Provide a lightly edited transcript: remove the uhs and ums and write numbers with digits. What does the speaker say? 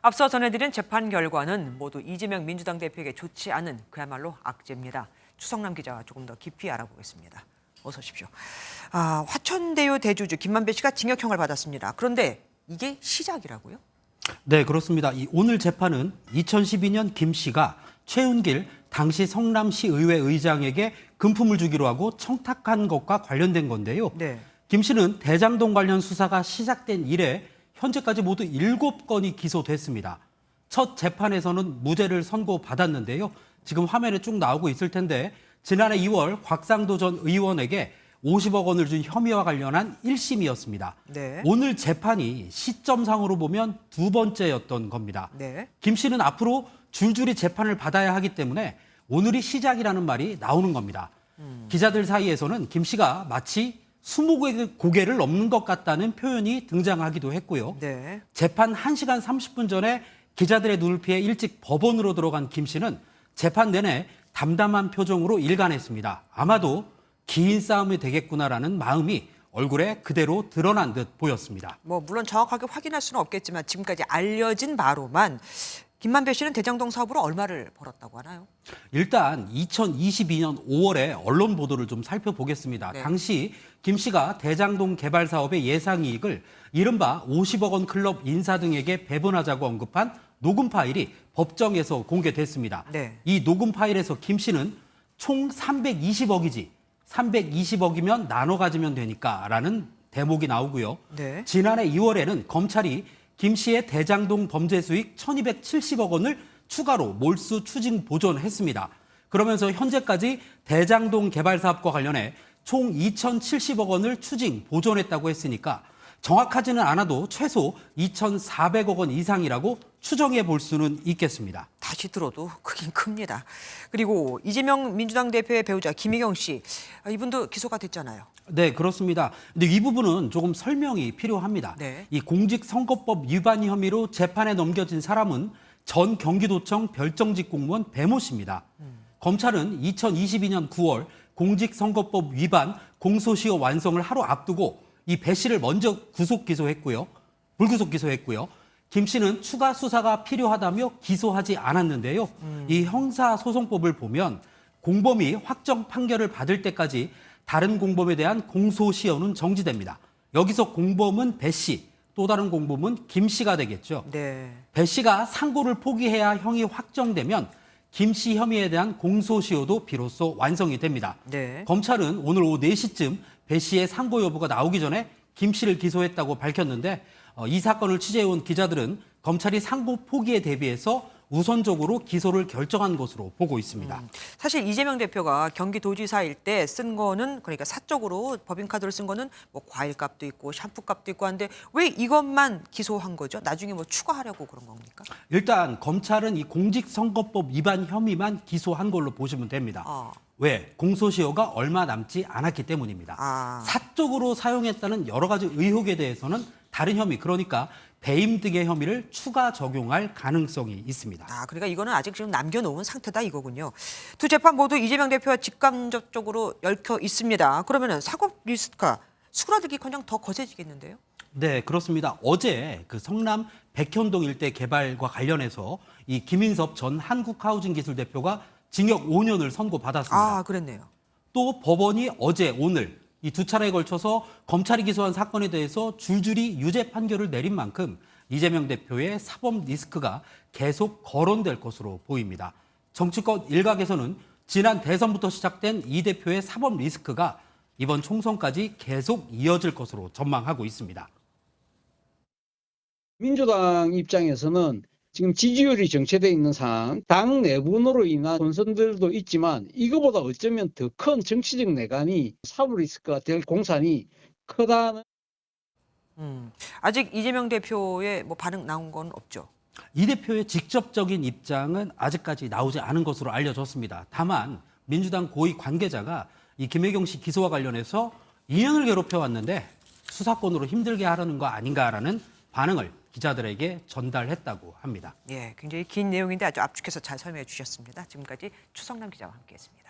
앞서 전해드린 재판 결과는 모두 이재명 민주당 대표에게 좋지 않은 그야말로 악재입니다. 추성남 기자와 조금 더 깊이 알아보겠습니다. 어서 오십시오. 화천대유 대주주 김만배 씨가 징역형을 받았습니다. 그런데 이게 시작이라고요? 네, 그렇습니다. 오늘 재판은 2012년 김 씨가 최은길 당시 성남시 의회 의장에게 금품을 주기로 하고 청탁한 것과 관련된 건데요. 네. 김 씨는 대장동 관련 수사가 시작된 이래 현재까지 모두 7건이 기소됐습니다. 첫 재판에서는 무죄를 선고받았는데요. 지금 화면에 쭉 나오고 있을 텐데 지난해 2월 곽상도 전 의원에게 50억 원을 준 혐의와 관련한 1심이었습니다. 네. 오늘 재판이 시점상으로 보면 두 번째였던 겁니다. 네. 김 씨는 앞으로 줄줄이 재판을 받아야 하기 때문에 오늘이 시작이라는 말이 나오는 겁니다. 기자들 사이에서는 김 씨가 마치 20개의 고개를 넘는 것 같다는 표현이 등장하기도 했고요. 네. 재판 1시간 30분 전에 기자들의 눈을 피해 일찍 법원으로 들어간 김 씨는 재판 내내 담담한 표정으로 일관했습니다. 아마도 긴 싸움이 되겠구나라는 마음이 얼굴에 그대로 드러난 듯 보였습니다. 물론 정확하게 확인할 수는 없겠지만 지금까지 알려진 바로만 김만배 씨는 대장동 사업으로 얼마를 벌었다고 하나요? 일단 2022년 5월에 언론 보도를 좀 살펴보겠습니다. 네. 당시 김 씨가 대장동 개발 사업의 예상이익을 이른바 50억 원 클럽 인사 등에게 배분하자고 언급한 녹음 파일이 법정에서 공개됐습니다. 네. 이 녹음 파일에서 김 씨는 총 320억이지 320억이면 나눠 가지면 되니까라는 대목이 나오고요. 네. 지난해 2월에는 검찰이 김 씨의 대장동 범죄 수익 1,270억 원을 추가로 몰수 추징 보존했습니다. 그러면서 현재까지 대장동 개발 사업과 관련해 총 2,070억 원을 추징 보존했다고 했으니까 정확하지는 않아도 최소 2,400억 원 이상이라고 추정해 볼 수는 있겠습니다. 다시 들어도 크긴 큽니다. 그리고 이재명 민주당 대표의 배우자 김희경 씨, 이분도 기소가 됐잖아요. 네, 그렇습니다. 근데 이 부분은 조금 설명이 필요합니다. 네. 이 공직선거법 위반 혐의로 재판에 넘겨진 사람은 전 경기도청 별정직 공무원 배모 씨입니다. 검찰은 2022년 9월 공직선거법 위반 공소시효 완성을 하루 앞두고 이 배 씨를 먼저 불구속 기소했고요. 김 씨는 추가 수사가 필요하다며 기소하지 않았는데요. 이 형사소송법을 보면 공범이 확정 판결을 받을 때까지 다른 공범에 대한 공소시효는 정지됩니다. 여기서 공범은 배 씨, 또 다른 공범은 김 씨가 되겠죠. 네. 배 씨가 상고를 포기해야 형이 확정되면 김 씨 혐의에 대한 공소시효도 비로소 완성이 됩니다. 네. 검찰은 오늘 오후 4시쯤 배 씨의 상고 여부가 나오기 전에 김 씨를 기소했다고 밝혔는데 이 사건을 취재해온 기자들은 검찰이 상고 포기에 대비해서 우선적으로 기소를 결정한 것으로 보고 있습니다. 사실 이재명 대표가 경기도지사일 때 쓴 거는 그러니까 사적으로 법인카드를 쓴 거는 과일값도 있고 샴푸값도 있고 한데 왜 이것만 기소한 거죠? 나중에 추가하려고 그런 겁니까? 일단 검찰은 이 공직선거법 위반 혐의만 기소한 걸로 보시면 됩니다. 왜? 공소시효가 얼마 남지 않았기 때문입니다. 사적으로 사용했다는 여러 가지 의혹에 대해서는 다른 혐의, 그러니까 배임 등의 혐의를 추가 적용할 가능성이 있습니다. 그러니까 이거는 아직 지금 남겨놓은 상태다 이거군요. 두 재판 모두 이재명 대표와 직간접적으로 얽혀 있습니다. 그러면은 사법 리스크가 수그러들기커녕 더 거세지겠는데요? 네, 그렇습니다. 어제 그 성남 백현동 일대 개발과 관련해서 이 김인섭 전 한국하우징기술 대표가 징역 5년을 선고받았습니다. 그랬네요. 또 법원이 어제, 오늘 이 두 차례에 걸쳐서 검찰이 기소한 사건에 대해서 줄줄이 유죄 판결을 내린 만큼 이재명 대표의 사법 리스크가 계속 거론될 것으로 보입니다. 정치권 일각에서는 지난 대선부터 시작된 이 대표의 사법 리스크가 이번 총선까지 계속 이어질 것으로 전망하고 있습니다. 민주당 입장에서는 지금 지지율이 정체되어 있는 상황, 당 내분으로 인한 혼선들도 있지만 이거보다 어쩌면 더 큰 정치적 내관이 사법 리스크가 될 공산이 크다는. 아직 이재명 대표의 반응 나온 건 없죠? 이 대표의 직접적인 입장은 아직까지 나오지 않은 것으로 알려졌습니다. 다만 민주당 고위 관계자가 이 김혜경 씨 기소와 관련해서 2년을 괴롭혀왔는데 수사권으로 힘들게 하려는 거 아닌가라는 반응을 기자들에게 전달했다고 합니다. 굉장히 긴 내용인데 아주 압축해서 잘 설명해 주셨습니다. 지금까지 추성남 기자와 함께했습니다.